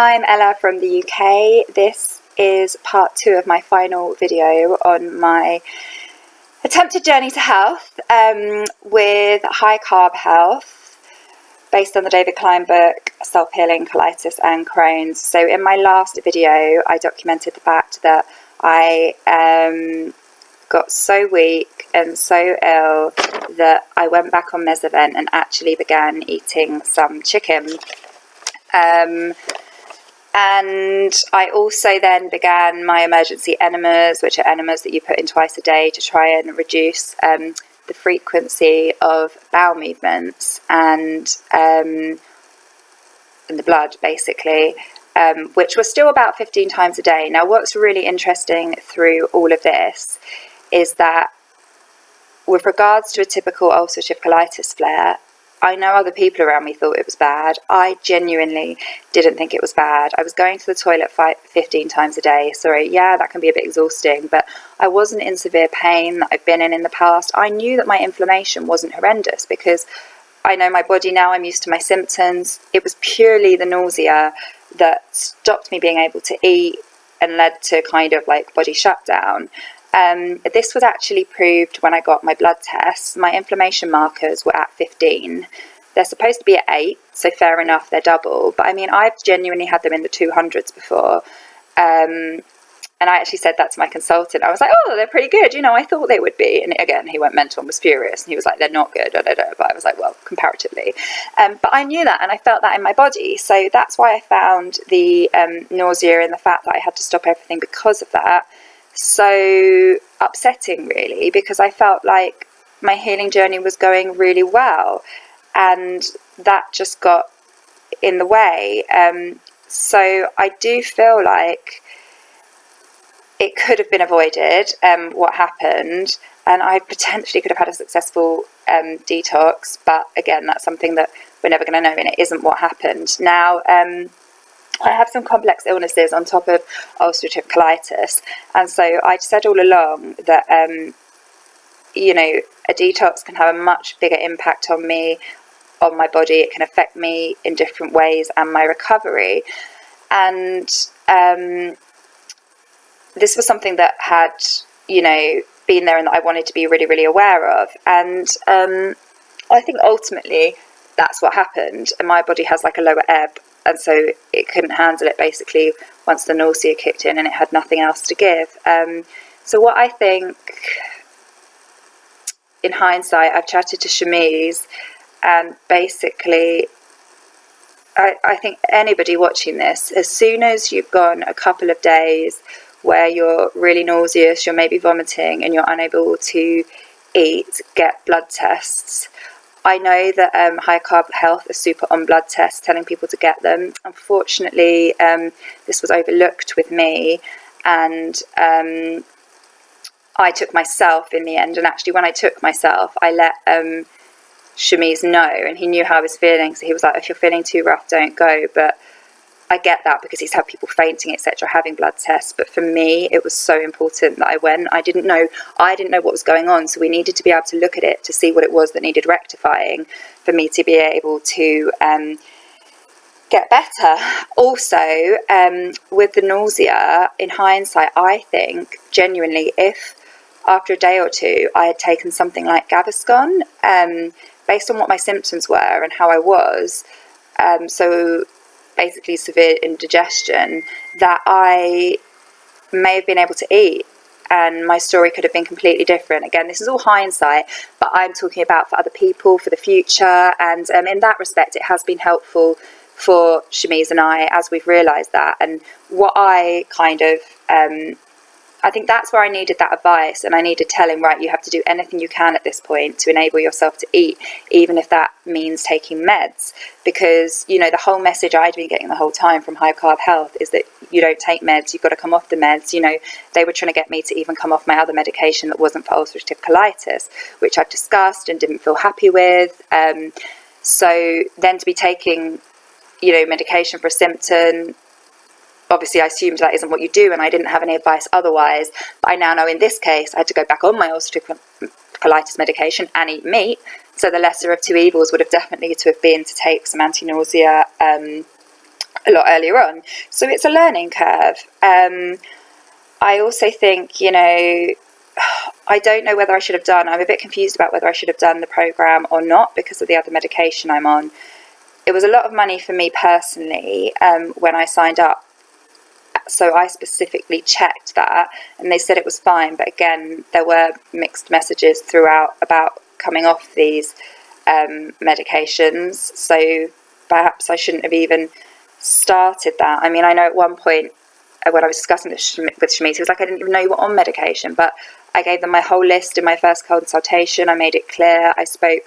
I'm Ella from the UK. This is part 2 of my final video on my attempted journey to health with High Carb Health, based on the David Klein book, Self-Healing, Colitis and Crohn's. So in my last video, I documented the fact that I got so weak and so ill that I went back on Mesavent and actually began eating some chicken. And I also then began my emergency enemas, which are enemas that you put in twice a day to try and reduce the frequency of bowel movements and in the blood, basically, which was still about 15 times a day. Now, what's really interesting through all of this is that with regards to a typical ulcerative colitis flare, I know other people around me thought it was bad. I genuinely didn't think it was bad. I was going to the toilet 15 times a day. Sorry, yeah, that can be a bit exhausting, but I wasn't in severe pain that I've been in the past. I knew that my inflammation wasn't horrendous because I know my body now. I'm used to my symptoms. It was purely the nausea that stopped me being able to eat and led to kind of like body shutdown. This was actually proved when I got my blood tests. My inflammation markers were at 15. They're supposed to be at 8, so fair enough, they're double. But I mean, I've genuinely had them in the 200s before. And I actually said that to my consultant. I was like, oh, they're pretty good. You know, I thought they would be. And again, he went mental and was furious. And he was like, they're not good. But I was like, well, comparatively. But I knew that and I felt that in my body. So that's why I found the nausea and the fact that I had to stop everything because of that so upsetting, really, because I felt like my healing journey was going really well and that just got in the way. So I do feel like it could have been avoided, what happened, and I potentially could have had a successful detox, but again, that's something that we're never going to know, and it isn't what happened. Now, I have some complex illnesses on top of ulcerative colitis, and so I said all along that you know, a detox can have a much bigger impact on me, on my body. It can affect me in different ways and my recovery, and this was something that had, you know, been there and that I wanted to be really, really aware of. And I think ultimately that's what happened, and my body has like a lower ebb. And so it couldn't handle it, basically, once the nausea kicked in and it had nothing else to give. So what I think, in hindsight, I've chatted to Shamiz, and basically, I think anybody watching this, as soon as you've gone a couple of days where you're really nauseous, you're maybe vomiting and you're unable to eat, get blood tests. I know that High Carb Health is super on blood tests, telling people to get them. Unfortunately, this was overlooked with me, and I took myself in the end. And actually, when I took myself, I let Shamiz know, and he knew how I was feeling. So he was like, if you're feeling too rough, don't go. But I get that because he's had people fainting, etc., having blood tests. But for me, it was so important that I went. I didn't know what was going on, so we needed to be able to look at it to see what it was that needed rectifying for me to be able to get better. Also, with the nausea, in hindsight, I think genuinely, if after a day or two I had taken something like Gaviscon, based on what my symptoms were and how I was, so basically severe indigestion, that I may have been able to eat and my story could have been completely different. Again, this is all hindsight, but I'm talking about for other people, for the future, and in that respect it has been helpful for Shamiz and I as we've realised that. And what I kind of I think that's where I needed that advice, and I needed telling, right, you have to do anything you can at this point to enable yourself to eat, even if that means taking meds. Because, you know, the whole message I'd been getting the whole time from High Carb Health is that you don't take meds, you've got to come off the meds. You know, they were trying to get me to even come off my other medication that wasn't for ulcerative colitis, which I've discussed and didn't feel happy with. So then to be taking, you know, medication for a symptom, obviously I assumed that isn't what you do, and I didn't have any advice otherwise. But I now know in this case I had to go back on my ulcerative colitis medication and eat meat. So the lesser of two evils would have definitely to have been to take some anti-nausea a lot earlier on. So it's a learning curve. I also think, you know, I don't know whether I should have done, I'm a bit confused about whether I should have done the program or not because of the other medication I'm on. It was a lot of money for me personally when I signed up. So I specifically checked that and they said it was fine. But again, there were mixed messages throughout about coming off these medications. So perhaps I shouldn't have even started that. I mean, I know at one point when I was discussing this with Shamiz, he was like, I didn't even know you were on medication. But I gave them my whole list in my first consultation. I made it clear. I spoke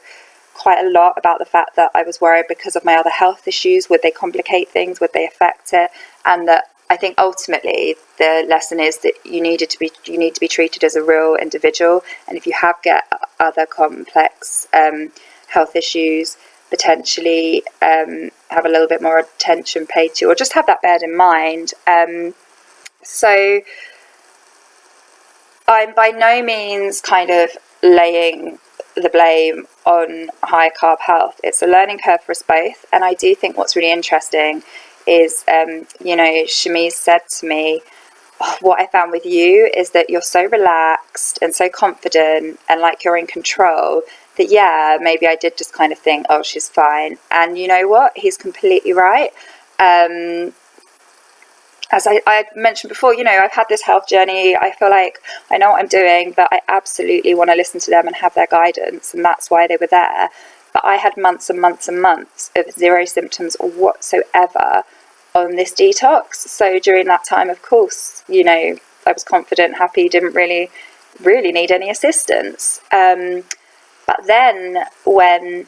quite a lot about the fact that I was worried because of my other health issues. Would they complicate things? Would they affect it? And that I think ultimately the lesson is that you need to be treated as a real individual. And if you get other complex health issues, potentially have a little bit more attention paid to, or just have that bared in mind. So I'm by no means kind of laying the blame on High Carb Health. It's a learning curve for us both. And I do think what's really interesting is, you know, Shamiz said to me, what I found with you is that you're so relaxed and so confident and like you're in control that, yeah, maybe I did just kind of think, oh, she's fine. And you know what? He's completely right. As I mentioned before, you know, I've had this health journey. I feel like I know what I'm doing, but I absolutely want to listen to them and have their guidance. And that's why they were there. But I had months and months and months of zero symptoms whatsoever on this detox. So during that time, of course, you know, I was confident, happy, didn't really need any assistance. But then when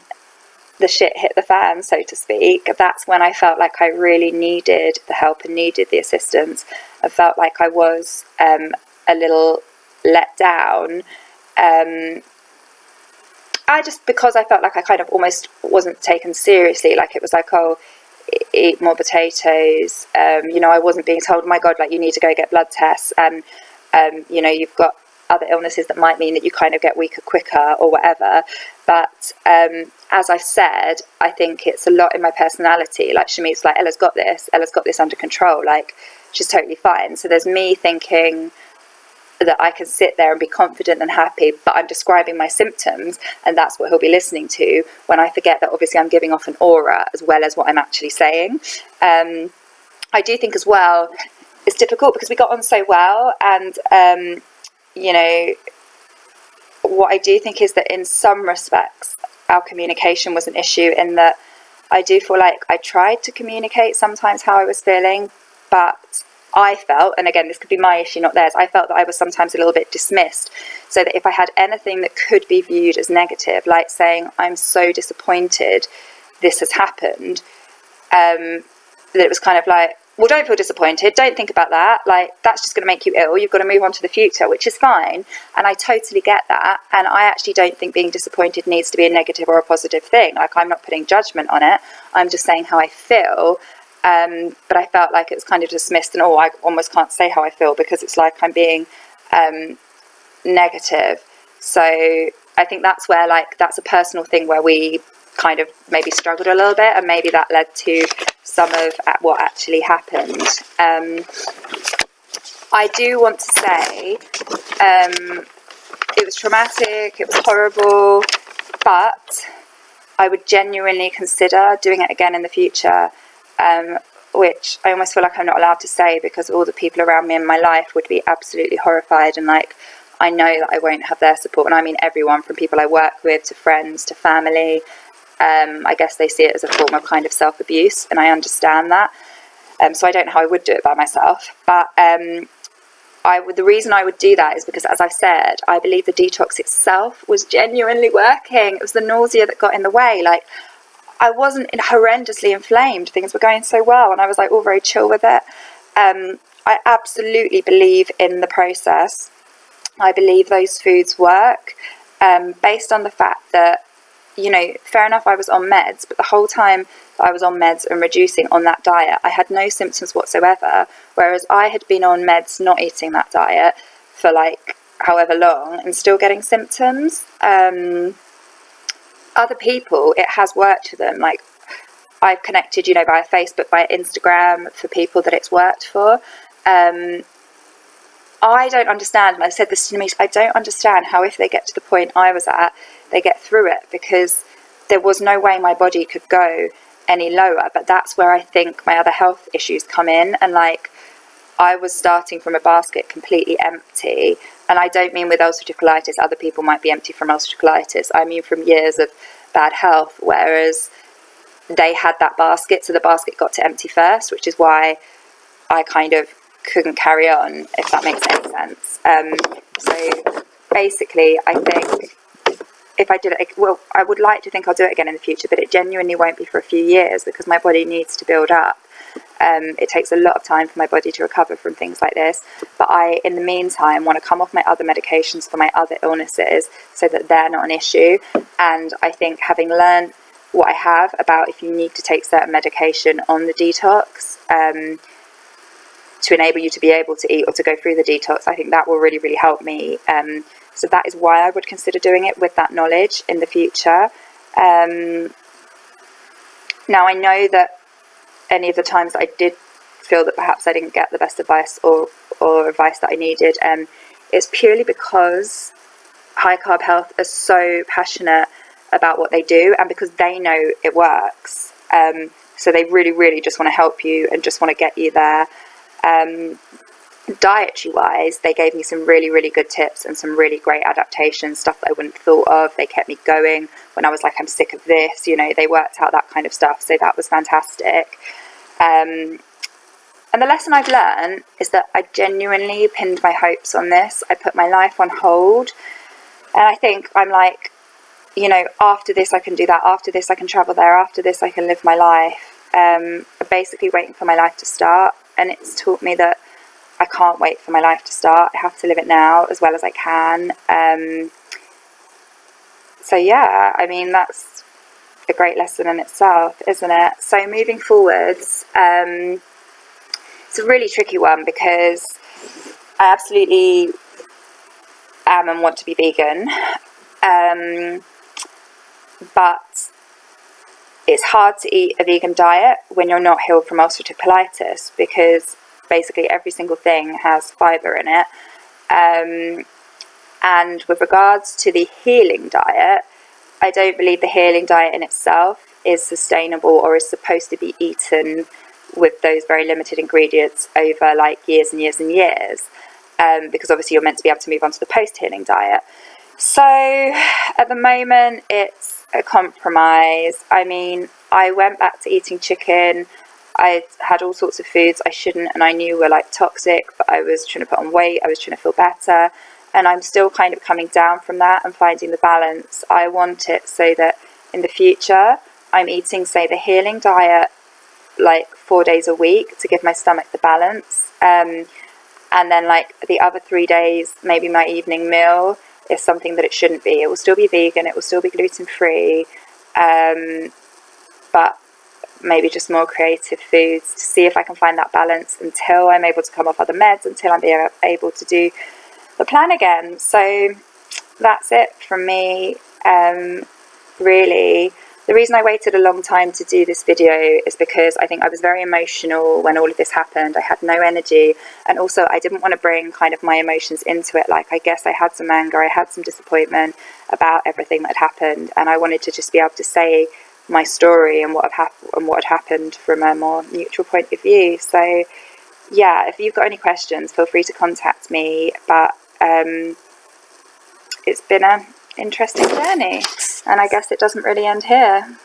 the shit hit the fan, so to speak, that's when I felt like I really needed the help and needed the assistance. I felt like I was a little let down. Because I felt like I kind of almost wasn't taken seriously. Like it was like, oh, eat more potatoes. You know, I wasn't being told, oh my God, like you need to go get blood tests. And, you know, you've got other illnesses that might mean that you kind of get weaker quicker or whatever. But as I've said, I think it's a lot in my personality. Like Shami's like, Ella's got this under control. Like she's totally fine. So there's me thinking that I can sit there and be confident and happy, but I'm describing my symptoms and that's what he'll be listening to, when I forget that obviously I'm giving off an aura as well as what I'm actually saying. I do think as well it's difficult because we got on so well, and you know, what I do think is that in some respects our communication was an issue, in that I do feel like I tried to communicate sometimes how I was feeling, but I felt, and again, this could be my issue, not theirs, I felt that I was sometimes a little bit dismissed. So that if I had anything that could be viewed as negative, like saying, I'm so disappointed this has happened, that it was kind of like, well, don't feel disappointed, don't think about that, like that's just going to make you ill, you've got to move on to the future, which is fine. And I totally get that, and I actually don't think being disappointed needs to be a negative or a positive thing. Like I'm not putting judgment on it, I'm just saying how I feel. But I felt like it was kind of dismissed, and I almost can't say how I feel because it's like I'm being negative. So I think that's where, like, that's a personal thing where we kind of maybe struggled a little bit, and maybe that led to some of what actually happened. I do want to say it was traumatic, it was horrible, but I would genuinely consider doing it again in the future. Which I almost feel like I'm not allowed to say because all the people around me in my life would be absolutely horrified, and like I know that I won't have their support, and I mean everyone from people I work with to friends to family. I guess they see it as a form of kind of self-abuse, and I understand that. So I don't know how I would do it by myself, but the reason I would do that is because, as I've said, I believe the detox itself was genuinely working. It was the nausea that got in the way. Like I wasn't horrendously inflamed. Things were going so well, and I was like all very chill with it. I absolutely believe in the process. I believe those foods work, based on the fact that, you know, fair enough, I was on meds, but the whole time that I was on meds and reducing on that diet, I had no symptoms whatsoever. Whereas I had been on meds, not eating that diet for like however long, and still getting symptoms. Other people, it has worked for them. Like I've connected, you know, via Facebook, via Instagram, for people that it's worked for. I don't understand, and I said this to me, I don't understand how, if they get to the point I was at, they get through it, because there was no way my body could go any lower. But that's where I think my other health issues come in. And like, I was starting from a basket completely empty, and I don't mean with ulcerative colitis. Other people might be empty from ulcerative colitis. I mean from years of bad health, whereas they had that basket, so the basket got to empty first, which is why I kind of couldn't carry on, if that makes any sense. So basically, I think if I did it, well, I would like to think I'll do it again in the future, but it genuinely won't be for a few years, because my body needs to build up. It takes a lot of time for my body to recover from things like this. But I, in the meantime, want to come off my other medications for my other illnesses, so that they're not an issue. And I think, having learned what I have about if you need to take certain medication on the detox, to enable you to be able to eat or to go through the detox, I think that will really, really help me. So that is why I would consider doing it with that knowledge in the future. Now, I know that any of the times that I did feel that perhaps I didn't get the best advice or advice that I needed, it's purely because High Carb Health is so passionate about what they do, and because they know it works. So they really, really just want to help you and just want to get you there. Dietary wise, they gave me some really, really good tips and some really great adaptations, stuff that I wouldn't have thought of. They kept me going when I was like, I'm sick of this, you know, they worked out that kind of stuff. So that was fantastic. And the lesson I've learned is that I genuinely pinned my hopes on this. I put my life on hold, and I think I'm like, you know, after this I can do that, after this I can travel there, after this I can live my life. I'm basically waiting for my life to start, and it's taught me that I can't wait for my life to start. I have to live it now as well as I can. So yeah, I mean, that's a great lesson in itself, isn't it? So moving forwards, it's a really tricky one, because I absolutely am and want to be vegan, but it's hard to eat a vegan diet when you're not healed from ulcerative colitis, because basically every single thing has fibre in it. And with regards to the healing diet, I don't believe the healing diet in itself is sustainable or is supposed to be eaten with those very limited ingredients over like years and years and years, because obviously you're meant to be able to move on to the post-healing diet. So at the moment it's a compromise. I mean, I went back to eating chicken. I had all sorts of foods I shouldn't and I knew were like toxic, but I was trying to put on weight, I was trying to feel better, and I'm still kind of coming down from that and finding the balance. I want it so that in the future I'm eating, say, the healing diet like 4 days a week to give my stomach the balance, and then like the other 3 days maybe my evening meal is something that it shouldn't be. It will still be vegan, it will still be gluten free, but maybe just more creative foods, to see if I can find that balance until I'm able to come off other meds, until I'm able to do the plan again. So that's it from me. Really, the reason I waited a long time to do this video is because I think I was very emotional when all of this happened. I had no energy, and also I didn't want to bring kind of my emotions into it. Like, I guess I had some anger, I had some disappointment about everything that had happened, and I wanted to just be able to say my story and what had happened from a more neutral point of view. So yeah, if you've got any questions, feel free to contact me. But it's been an interesting journey, and I guess it doesn't really end here.